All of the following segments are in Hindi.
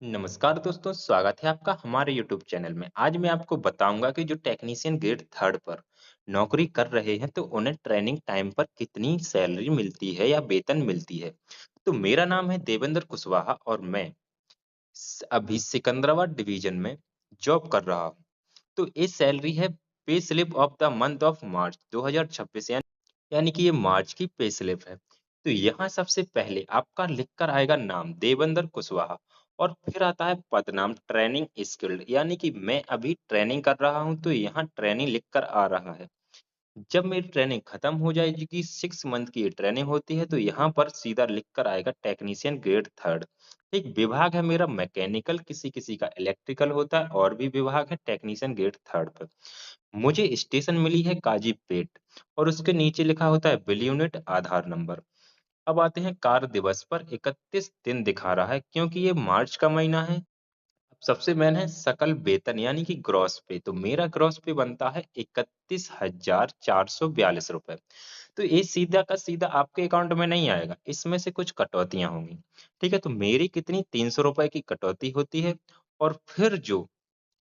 नमस्कार दोस्तों, स्वागत है आपका हमारे YouTube चैनल में। आज मैं आपको बताऊंगा कि जो टेक्नीशियन ग्रेड थर्ड पर नौकरी कर रहे हैं तो उन्हें ट्रेनिंग टाइम पर कितनी सैलरी मिलती है या वेतन मिलती है। तो मेरा नाम है देवेंद्र कुशवाहा और मैं अभी सिकंदराबाद डिवीजन में जॉब कर रहा हूँ। तो ये सैलरी है pay slip of the month of March 2026, यानी कि ये मार्च की पे स्लिप है। तो यहाँ सबसे पहले आपका लिख कर आएगा नाम देवेंद्र कुशवाहा और फिर आता है पद नाम ट्रेनिंग स्किल्ड, यानी कि मैं अभी ट्रेनिंग कर रहा हूँ तो यहाँ ट्रेनिंग लिख कर आ रहा है। जब मेरी ट्रेनिंग खत्म हो जाएगी, 6 मंथ की ये ट्रेनिंग होती है, तो यहाँ पर सीधा लिख कर आएगा टेक्नीशियन ग्रेड थर्ड। एक विभाग है मेरा मैकेनिकल, किसी किसी का इलेक्ट्रिकल होता है, और भी विभाग है टेक्नीशियन ग्रेड थर्ड पर। मुझे स्टेशन मिली है काजीपेट और उसके नीचे लिखा होता है बिल यूनिट आधार नंबर। अब आते हैं कार्य दिवस पर, 31 दिन दिखा रहा है क्योंकि ये मार्च का महीना है। सबसे मेन है सकल वेतन यानी कि ग्रॉस पे, तो मेरा ग्रॉस पे बनता है 31,442 रुपए। तो ये सीधा का सीधा आपके अकाउंट में नहीं आएगा, इसमें से कुछ कटौतियां होंगी। ठीक है, तो मेरी कितनी 300 रुपए की कटौती होती है। और फिर जो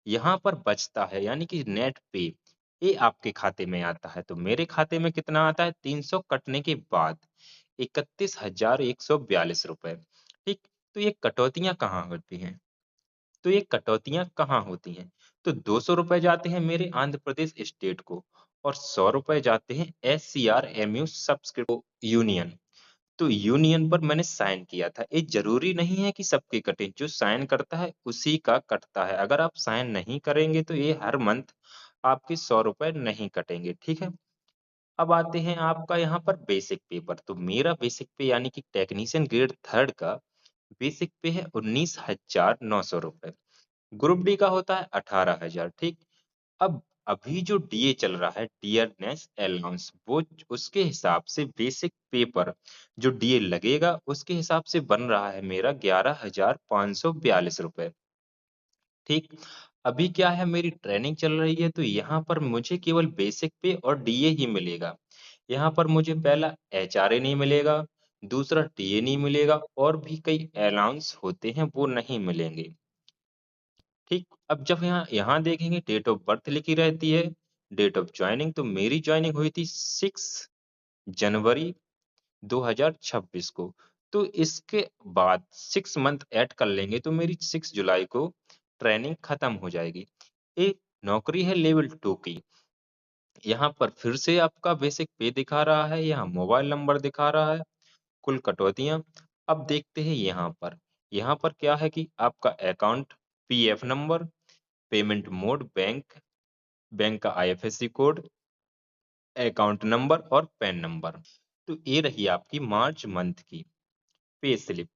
यहाँ पर बचता है यानी कि नेट पे, ये आपके खाते में आता है। तो मेरे खाते में कितना आता है 300 कटने के बाद 31,142 रुपए। ठीक। तो ये कटौतियां कहाँ होती हैं? तो ये कटौतियां कहाँ होती हैं? तो 200 रुपए जाते हैं मेरे आंध्र प्रदेश स्टेट को और 100 रुपए जाते हैं SCRMU सब्सक्रिप्ट यूनियन। तो यूनियन पर मैंने साइन किया था। ये जरूरी नहीं है कि सबके कटे, जो साइन करता है उसी का कटता है। अगर आप साइन नहीं करेंगे तो ये हर मंथ आपके 100 रुपए नहीं कटेंगे। ठीक है। अब आते हैं आपका यहाँ पर बेसिक पे पर। तो मेरा बेसिक पे यानी कि टेक्नीशियन ग्रेड थर्ड का बेसिक पे है 19,900 रुपए। ग्रुप डी का होता है 18,000। ठीक। अब अभी जो डीए चल रहा है, डियरनेस अलाउंस, वो उसके हिसाब से बेसिक पे पर जो डीए लगेगा उसके हिसाब से बन रहा है मेरा 11,542 रुपए। ठीक। अभी क्या है, मेरी ट्रेनिंग चल रही है तो यहाँ पर मुझे केवल बेसिक पे और डीए ही मिलेगा। यहाँ पर मुझे पहला एचआरए नहीं मिलेगा, दूसरा टीए नहीं मिलेगा, और भी कई अलाउंस होते हैं वो नहीं मिलेंगे। ठीक। अब जब यहाँ यहाँ देखेंगे डेट ऑफ बर्थ लिखी रहती है, डेट ऑफ ज्वाइनिंग, तो मेरी ज्वाइनिंग हुई थी 6 जनवरी 2026 को। तो इसके बाद 6 मंथ ऐड कर लेंगे तो मेरी 6 जुलाई को ट्रेनिंग खत्म हो जाएगी। एक नौकरी है लेवल 2 की। यहाँ पर फिर से आपका बेसिक पे दिखा रहा है, यहाँ मोबाइल नंबर दिखा रहा है, कुल कटौतियां। अब देखते हैं यहाँ पर क्या है कि आपका account, PF number, payment mode bank, bank का आईएफएससी कोड, अकाउंट नंबर और पैन नंबर। तो ये रही आपकी मार्च मंथ की पे स्लिप।